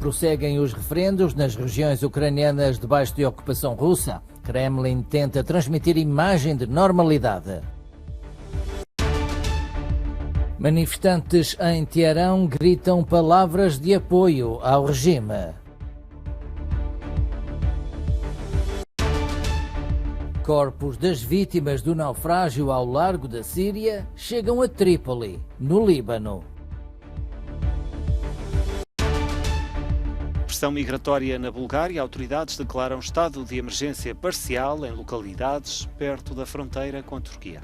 prosseguem os referendos nas regiões ucranianas debaixo de ocupação russa. Kremlin tenta transmitir imagem de normalidade. Manifestantes em Teherão gritam palavras de apoio ao regime. Corpos das vítimas do naufrágio ao largo da Síria chegam a Trípoli, no Líbano. Pressão migratória na Bulgária. Autoridades declaram estado de emergência parcial em localidades perto da fronteira com a Turquia.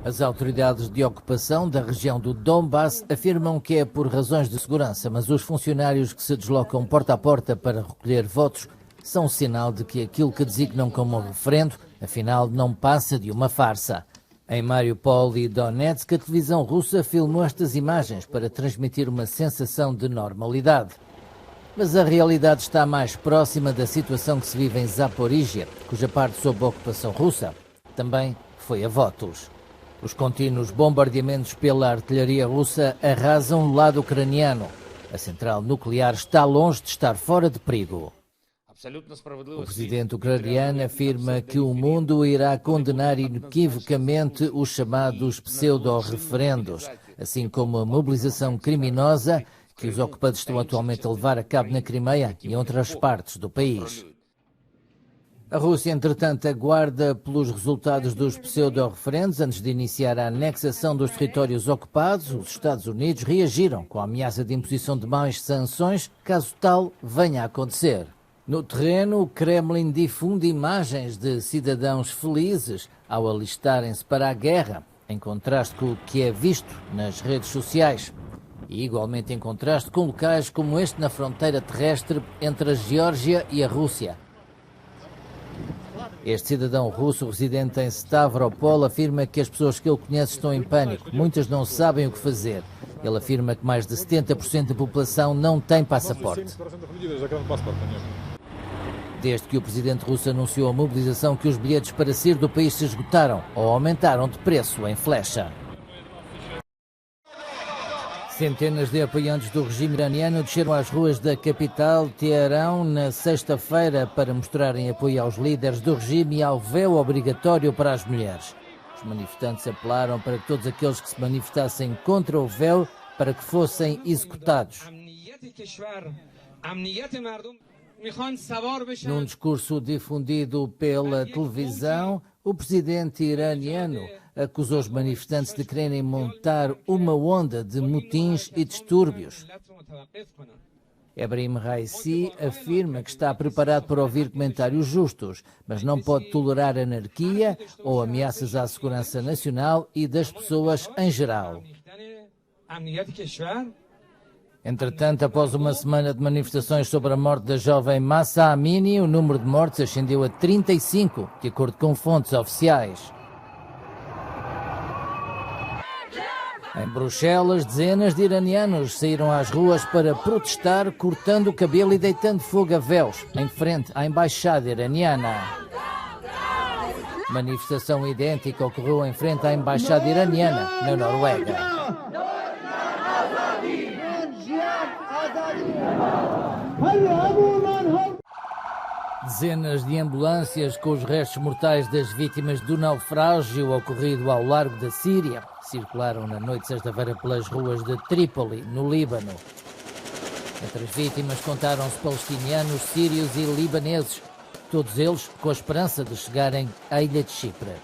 As autoridades de ocupação da região do Donbass afirmam que é por razões de segurança, mas os funcionários que se deslocam porta a porta para recolher votos são um sinal de que aquilo que designam como um referendo, afinal, não passa de uma farsa. Em Mariupol e Donetsk, a televisão russa filmou estas imagens para transmitir uma sensação de normalidade. Mas a realidade está mais próxima da situação que se vive em Zaporíjia, cuja parte sob ocupação russa também foi a votos. Os contínuos bombardeamentos pela artilharia russa arrasam o lado ucraniano. A central nuclear está longe de estar fora de perigo. O presidente ucraniano afirma que o mundo irá condenar inequivocamente os chamados pseudo-referendos, assim como a mobilização criminosa que os ocupantes estão atualmente a levar a cabo na Crimeia e em outras partes do país. A Rússia, entretanto, aguarda pelos resultados dos pseudo-referendos antes de iniciar a anexação dos territórios ocupados. Os Estados Unidos reagiram com a ameaça de imposição de mais sanções, caso tal venha a acontecer. No terreno, o Kremlin difunde imagens de cidadãos felizes ao alistarem-se para a guerra, em contraste com o que é visto nas redes sociais. E igualmente em contraste com locais como este na fronteira terrestre entre a Geórgia e a Rússia. Este cidadão russo residente em Stavropol afirma que as pessoas que ele conhece estão em pânico. Muitas não sabem o que fazer. Ele afirma que mais de 70% da população não tem passaporte. Desde que o presidente russo anunciou a mobilização, que os bilhetes para sair do país se esgotaram ou aumentaram de preço em flecha. Centenas de apoiantes do regime iraniano desceram às ruas da capital, Teherão, na sexta-feira para mostrarem apoio aos líderes do regime e ao véu obrigatório para as mulheres. Os manifestantes apelaram para que todos aqueles que se manifestassem contra o véu para que fossem executados. Num discurso difundido pela televisão, o presidente iraniano acusou os manifestantes de quererem montar uma onda de motins e distúrbios. Ebrahim Raisi afirma que está preparado para ouvir comentários justos, mas não pode tolerar anarquia ou ameaças à segurança nacional e das pessoas em geral. Entretanto, após uma semana de manifestações sobre a morte da jovem Mahsa Amini, o número de mortes ascendeu a 35, de acordo com fontes oficiais. Em Bruxelas, dezenas de iranianos saíram às ruas para protestar, cortando o cabelo e deitando fogo a véus, em frente à embaixada iraniana. Manifestação idêntica ocorreu em frente à embaixada iraniana, na Noruega. Dezenas de ambulâncias com os restos mortais das vítimas do naufrágio ocorrido ao largo da Síria circularam na noite de sexta-feira pelas ruas de Trípoli, no Líbano. Entre as vítimas contaram-se palestinianos, sírios e libaneses, todos eles com a esperança de chegarem à ilha de Chipre.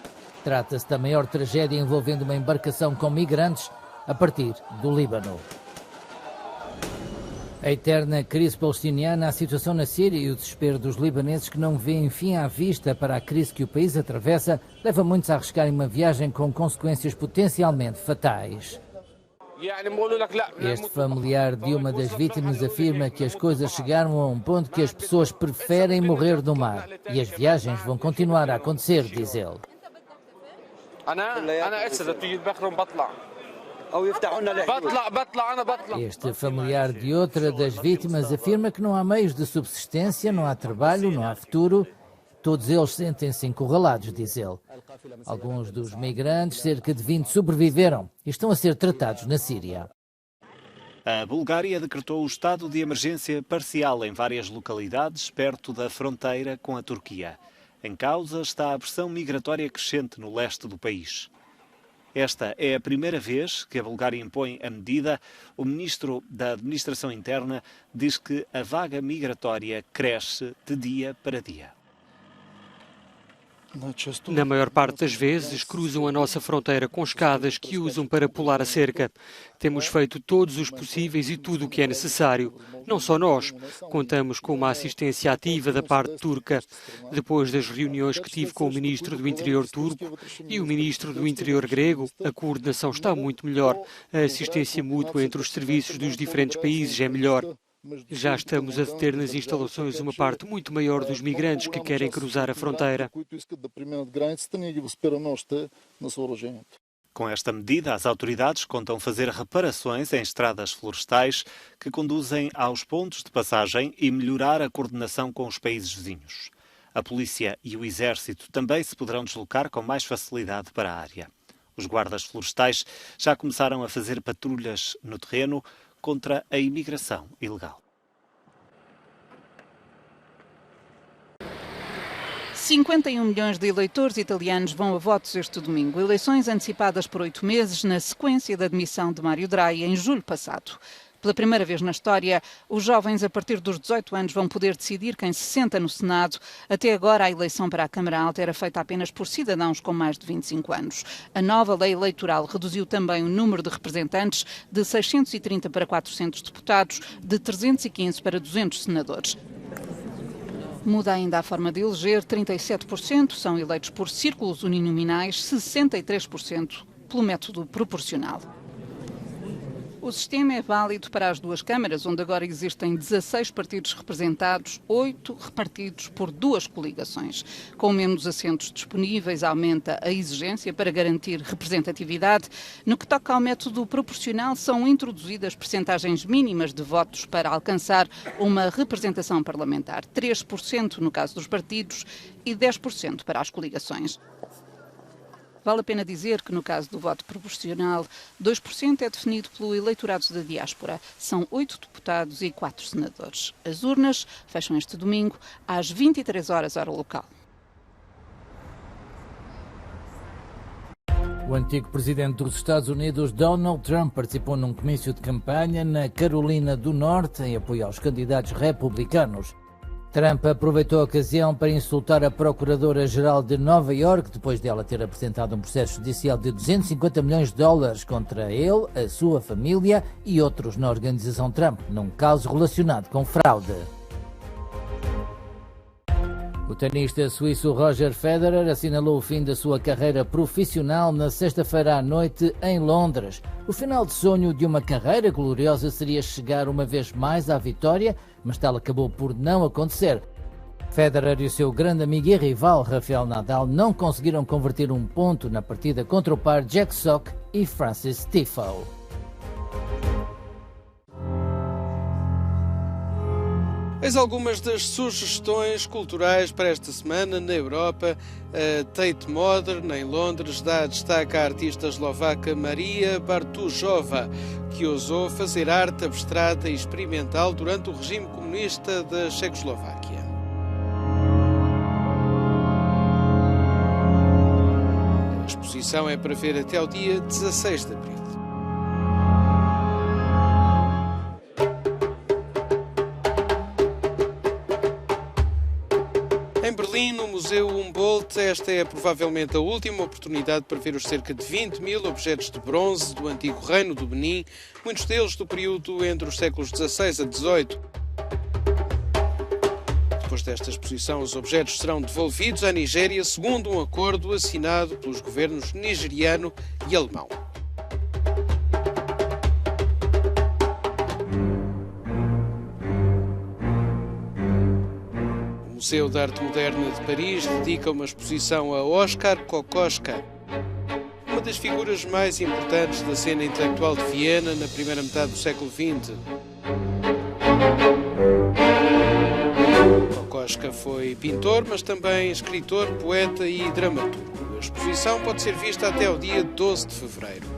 Trata-se da maior tragédia envolvendo uma embarcação com migrantes a partir do Líbano. A eterna crise palestiniana, a situação na Síria e o desespero dos libaneses que não vêem fim à vista para a crise que o país atravessa leva muitos a arriscarem uma viagem com consequências potencialmente fatais. Este familiar de uma das vítimas afirma que as coisas chegaram a um ponto que as pessoas preferem morrer no mar e as viagens vão continuar a acontecer, diz ele. Este familiar de outra das vítimas afirma que não há meios de subsistência, não há trabalho, não há futuro. Todos eles sentem-se encurralados, diz ele. Alguns dos migrantes, cerca de 20, sobreviveram e estão a ser tratados na Síria. A Bulgária decretou o estado de emergência parcial em várias localidades perto da fronteira com a Turquia. Em causa está a pressão migratória crescente no leste do país. Esta é a primeira vez que a Bulgária impõe a medida. O ministro da Administração Interna diz que a vaga migratória cresce de dia para dia. Na maior parte das vezes, cruzam a nossa fronteira com escadas que usam para pular a cerca. Temos feito todos os possíveis e tudo o que é necessário. Não só nós. Contamos com uma assistência ativa da parte turca. Depois das reuniões que tive com o ministro do Interior turco e o ministro do Interior grego, a coordenação está muito melhor. A assistência mútua entre os serviços dos diferentes países é melhor. Já estamos a deter nas instalações uma parte muito maior dos migrantes que querem cruzar a fronteira. Com esta medida, as autoridades contam fazer reparações em estradas florestais que conduzem aos pontos de passagem e melhorar a coordenação com os países vizinhos. A polícia e o exército também se poderão deslocar com mais facilidade para a área. Os guardas florestais já começaram a fazer patrulhas no terreno contra a imigração ilegal. 51 milhões de eleitores italianos vão a votos este domingo. Eleições antecipadas por 8 meses na sequência da demissão de Mário Draghi em julho passado. Pela primeira vez na história, os jovens a partir dos 18 anos vão poder decidir quem se senta no Senado. Até agora, a eleição para a Câmara Alta era feita apenas por cidadãos com mais de 25 anos. A nova lei eleitoral reduziu também o número de representantes de 630 para 400 deputados, de 315 para 200 senadores. Muda ainda a forma de eleger, 37% são eleitos por círculos uninominais, 63% pelo método proporcional. O sistema é válido para as duas câmaras, onde agora existem 16 partidos representados, 8 repartidos por duas coligações. Com menos assentos disponíveis, aumenta a exigência para garantir representatividade. No que toca ao método proporcional, são introduzidas percentagens mínimas de votos para alcançar uma representação parlamentar. 3% no caso dos partidos e 10% para as coligações. Vale a pena dizer que, no caso do voto proporcional, 2% é definido pelo eleitorado da diáspora. São 8 deputados e 4 senadores. As urnas fecham este domingo às 23 horas, hora local. O antigo presidente dos Estados Unidos, Donald Trump, participou num comício de campanha na Carolina do Norte em apoio aos candidatos republicanos. Trump aproveitou a ocasião para insultar a Procuradora-Geral de Nova Iorque, depois dela ter apresentado um processo judicial de 250 milhões de dólares contra ele, a sua família e outros na organização Trump, num caso relacionado com fraude. O tenista suíço Roger Federer assinalou o fim da sua carreira profissional na sexta-feira à noite em Londres. O final de sonho de uma carreira gloriosa seria chegar uma vez mais à vitória, mas tal acabou por não acontecer. Federer e o seu grande amigo e rival Rafael Nadal não conseguiram converter um ponto na partida contra o par Jack Sock e Frances Tiafoe. Eis algumas das sugestões culturais para esta semana na Europa. A Tate Modern, em Londres, dá destaque à artista eslovaca Maria Bartušová, que ousou fazer arte abstrata e experimental durante o regime comunista da Checoslováquia. A exposição é para ver até ao dia 16 de abril. Em Berlim, no Museu Humboldt, esta é provavelmente a última oportunidade para ver os cerca de 20 mil objetos de bronze do antigo reino do Benin, muitos deles do período entre os séculos XVI a XVIII. Depois desta exposição, os objetos serão devolvidos à Nigéria segundo um acordo assinado pelos governos nigeriano e alemão. O Museu de Arte Moderna de Paris dedica uma exposição a Oskar Kokoschka, uma das figuras mais importantes da cena intelectual de Viena na primeira metade do século XX. Kokoschka foi pintor, mas também escritor, poeta e dramaturgo. A exposição pode ser vista até ao dia 12 de fevereiro.